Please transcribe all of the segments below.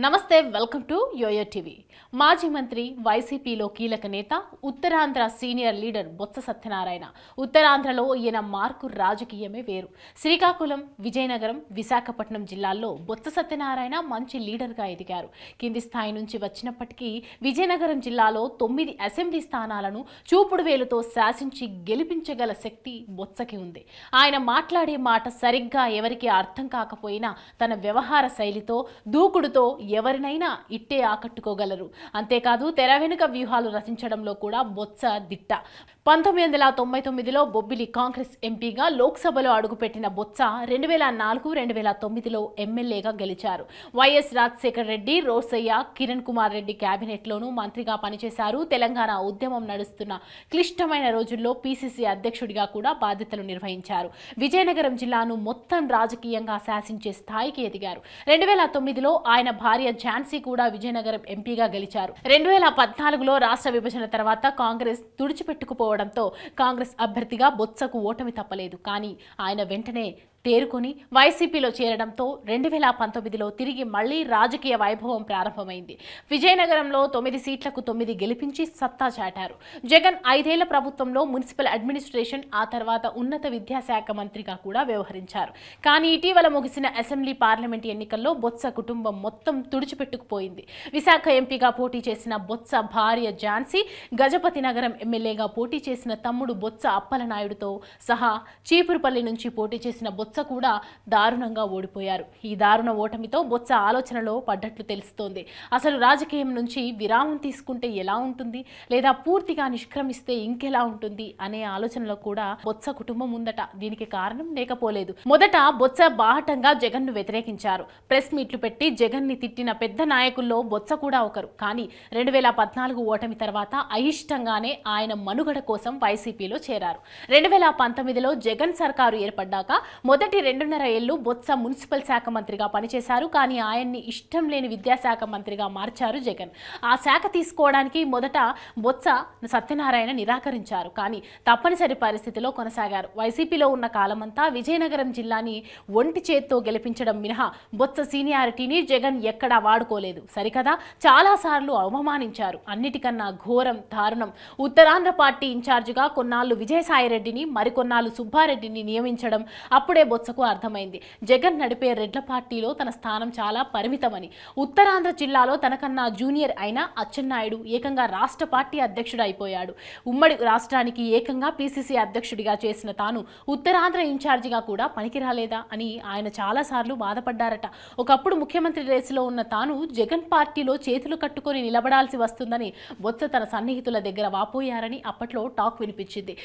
నమస్తే welcome to yo-yo TV. మాజీ మంత్రి వైసీపీలో కీలక నేత ఉత్తరాంధ్ర సీనియర్ లీడర్ బొత్స సత్యనారాయణ. ఉత్తరాంధ్రలో ఈయన మార్కు రాజకీయమే వేరు. శ్రీకాకుళం, విజయనగరం, విశాఖపట్నం జిల్లాల్లో బొత్స సత్యనారాయణ మంచి లీడర్గా ఎదిగారు. కింది స్థాయి నుంచి వచ్చినప్పటికీ విజయనగరం జిల్లాలో 9 అసెంబ్లీ స్థానాలను చూపుడు వేలుతో శాసించి గెలిపించగల శక్తి బొత్సకి ఉంది. ఆయన మాట్లాడే మాట సరిగ్గా ఎవరికి అర్థం కాకపోయినా తన వ్యవహార శైలితో, దూకుడుతో ఎవరినైనా ఇట్టే ఆకట్టుకోగలరు. అంతేకాదు తెర వెనుక వ్యూహాలు రచించడంలో కూడా బొత్స దిట్ట. 1999లో బొబ్బిలి కాంగ్రెస్ ఎంపీగా లోక్సభలో అడుగుపెట్టిన బొత్స 2004-2009లో ఎమ్మెల్యేగా గెలిచారు. వైఎస్ రాజశేఖర రెడ్డి, రోసయ్య, కిరణ్ కుమార్ రెడ్డి కేబినెట్లోనూ మంత్రిగా పనిచేశారు. తెలంగాణ ఉద్యమం నడుస్తున్న క్లిష్టమైన రోజుల్లో పీసీసీ అధ్యక్షుడిగా కూడా బాధ్యతలు నిర్వహించారు. విజయనగరం జిల్లాను మొత్తం రాజకీయంగా శాసించే స్థాయికి ఎదిగారు. 2009లో ఆయన భార్య ఝాన్సీ కూడా విజయనగరం ఎంపీగా గెలిచారు. 2014లో రాష్ట్ర విభజన తర్వాత కాంగ్రెస్ తుడిచిపెట్టుకుపోవడంతో కాంగ్రెస్ అభ్యర్థిగా బొత్సకు ఓటమి తప్పలేదు. కానీ ఆయన వెంటనే తేరుకొని వైసీపీలో చేరడంతో 2019లో తిరిగి మళ్లీ రాజకీయ వైభవం ప్రారంభమైంది. విజయనగరంలో 9 సీట్లకు 9 గెలిపించి సత్తా చాటారు. జగన్ 5 ఏళ్ల ప్రభుత్వంలో మున్సిపల్ అడ్మినిస్ట్రేషన్, ఆ తర్వాత ఉన్నత విద్యాశాఖ మంత్రిగా కూడా వ్యవహరించారు. కానీ ఇటీవల ముగిసిన అసెంబ్లీ, పార్లమెంట్ ఎన్నికల్లో బొత్స కుటుంబం మొత్తం తుడిచిపెట్టుకుపోయింది. విశాఖ ఎంపీగా పోటీ చేసిన బొత్స భార్య ఝాన్సీ, గజపతి నగరం ఎమ్మెల్యేగా పోటీ చేసిన తమ్ముడు బొత్స అప్పలనాయుడుతో సహా చీపురుపల్లి నుంచి పోటీ చేసిన బొత్స కూడా దారుణంగా ఓడిపోయారు. ఈ దారుణ ఓటమితో బొత్స ఆలోచనలో పడ్డట్లు తెలుస్తోంది. అసలు రాజకీయం నుంచి విరామం తీసుకుంటే ఎలా ఉంటుంది, లేదా పూర్తిగా నిష్క్రమిస్తే ఇంకెలా ఉంటుంది అనే ఆలోచనలో కూడా బొత్స కుటుంబం ఉందట. దీనికి కారణం లేకపోలేదు. మొదట బొత్స బాహటంగా జగన్ ను వ్యతిరేకించారు. ప్రెస్ మీట్లు పెట్టి జగన్ ని తిట్టిన పెద్ద నాయకుల్లో బొత్స కూడా ఒకరు. కానీ 2014 ఓటమి తర్వాత అయిష్టంగానే ఆయన మనుగడ కోసం వైసీపీలో చేరారు. 2019లో జగన్ సర్కారు ఏర్పడ్డాక మొదటి 2.5 ఏళ్లు బొత్స మున్సిపల్ శాఖ మంత్రిగా పనిచేశారు. కానీ ఆయన్ని ఇష్టం లేని విద్యాశాఖ మంత్రిగా మార్చారు జగన్. ఆ శాఖ తీసుకోవడానికి మొదట బొత్స సత్యనారాయణ నిరాకరించారు. కానీ తప్పనిసరి పరిస్థితిలో కొనసాగారు. వైసీపీలో ఉన్న కాలమంతా విజయనగరం జిల్లాని ఒంటి చేత్తో గెలిపించడం మినహా బొత్స సీనియారిటీని జగన్ ఎక్కడా వాడుకోలేదు. సరికదా, చాలాసార్లు అవమానించారు. అన్నిటికన్నా ఘోరం, దారుణం, ఉత్తరాంధ్ర పార్టీ ఇన్ఛార్జిగా కొన్నాళ్లు విజయసాయిరెడ్డిని, మరికొన్నాళ్లు సుబ్బారెడ్డిని నియమించడం. అప్పుడే బొత్సకు అర్థమైంది, జగన్ నడిపే రెడ్ల పార్టీలో తన స్థానం చాలా పరిమితమని. ఉత్తరాంధ్ర జిల్లాలో తనకన్నా జూనియర్ అయిన అచ్చెన్నాయుడు ఏకంగా రాష్ట్ర పార్టీ అధ్యక్షుడు అయిపోయాడు. ఉమ్మడి రాష్ట్రానికి ఏకంగా పీసీసీ అధ్యక్షుడిగా చేసిన తాను ఉత్తరాంధ్ర ఇన్ఛార్జిగా కూడా పనికిరాలేదా అని ఆయన చాలాసార్లు బాధపడ్డారట. ఒకప్పుడు ముఖ్యమంత్రి రేసులో ఉన్న తాను జగన్ పార్టీలో చేతులు కట్టుకొని నిలబడాల్సి వస్తుందని బొత్స తన సన్నిహితుల దగ్గర వాపోయారని అప్పట్లో టాక్ వినిపించింది.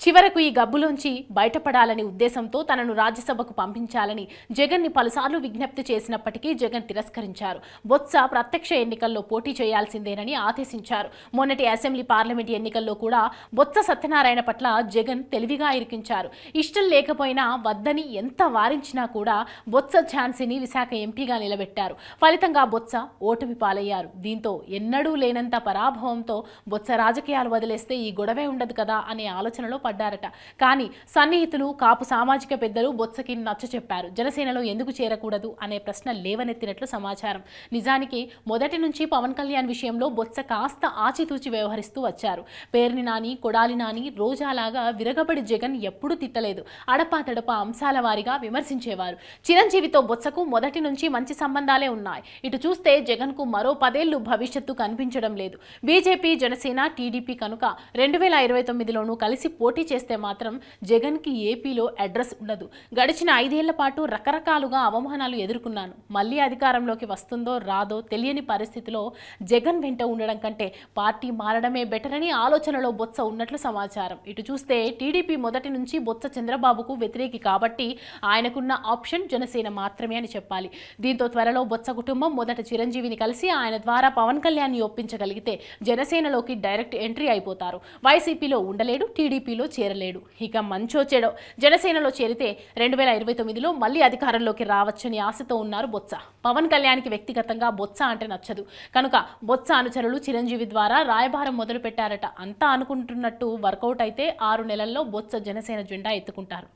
చివరకు ఈ గబ్బులోంచి బయటపడాలని ఉద్దేశంతో తనను రాజ్యసభకు పంపించాలని జగన్ ని పలుసార్లు విజ్ఞప్తి చేసినప్పటికీ జగన్ తిరస్కరించారు. బొత్స ప్రత్యక్ష ఎన్నికల్లో పోటీ చేయాల్సిందేనని ఆదేశించారు. మొన్నటి అసెంబ్లీ, పార్లమెంట్ ఎన్నికల్లో కూడా బొత్స సత్యనారాయణ పట్ల జగన్ తెలివిగా ఇరికించారు. ఇష్టం లేకపోయినా వద్దని ఎంత వారించినా కూడా బొత్స ఝాన్సీని విశాఖ ఎంపీగా నిలబెట్టారు. ఫలితంగా బొత్స ఓటమి పాలయ్యారు. దీంతో ఎన్నడూ లేనంత పరాభవంతో బొత్స రాజకీయాలు వదిలేస్తే ఈ గొడవే ఉండదు కదా అనే ఆలోచనలో పడ్డారట. కానీ సన్నిహితులు, కాపు సామాజిక పెద్దలు బొత్సకి నచ్చ చెప్పారు. జనసేనలో ఎందుకు చేరకూడదు అనే ప్రశ్న లేవనెత్తినట్లు సమాచారం. నిజానికి మొదటి నుంచి పవన్ కళ్యాణ్ విషయంలో బొత్స కాస్త ఆచితూచి వ్యవహరిస్తూ వచ్చారు. పేర్ని నాని, కొడాలి నాని, రోజాలాగా విరగబడి జగన్ ఎప్పుడూ తిట్టలేదు. అడపాతడపా అంశాల వారీగా విమర్శించేవారు. చిరంజీవితో బొత్సకు మొదటి నుంచి మంచి సంబంధాలే ఉన్నాయి. ఇటు చూస్తే జగన్ కు మరో 10 ఏళ్లు భవిష్యత్తు కనిపించడం లేదు. బీజేపీ, జనసేన, టీడీపీ కనుక 2029లోనూ కలిసి పోటీ చేస్తే మాత్రం జగన్ కి ఏపీలో అడ్రస్ ఉండదు. గడిచిన 5 ఏళ్ల పాటు రకరకాలుగా అవమానాలు ఎదుర్కొన్నాను. మళ్లీ అధికారంలోకి వస్తుందో రాదో తెలియని పరిస్థితిలో జగన్ వెంట ఉండడం కంటే పార్టీ మారడమే బెటర్ అని ఆలోచనలో బొత్స ఉన్నట్లు సమాచారం. ఇటు చూస్తే టీడీపీ మొదటి నుంచి బొత్స చంద్రబాబుకు వ్యతిరేకి కాబట్టి ఆయనకున్న ఆప్షన్ జనసేన మాత్రమే అని చెప్పాలి. దీంతో త్వరలో బొత్స కుటుంబం మొదట చిరంజీవిని కలిసి ఆయన ద్వారా పవన్ కళ్యాణ్ ని ఒప్పించగలిగితే జనసేనలోకి డైరెక్ట్ ఎంట్రీ అయిపోతారు. వైసీపీలో ఉండలేడు, టీడీపీలో చేరలేడు. ఇక మంచో చెడో జనసేనలో చేరితే 2029లో మళ్లీ అధికారంలోకి రావచ్చని ఆశతో ఉన్నారు బొత్స. పవన్ కళ్యాణ్కి వ్యక్తిగతంగా బొత్స అంటే నచ్చదు కనుక బొత్స అనుచరులు చిరంజీవి ద్వారా రాయబారం మొదలు పెట్టారట. అంతా అనుకుంటున్నట్టు వర్కౌట్ అయితే 6 నెలల్లో బొత్స జనసేన జెండా ఎత్తుకుంటారు.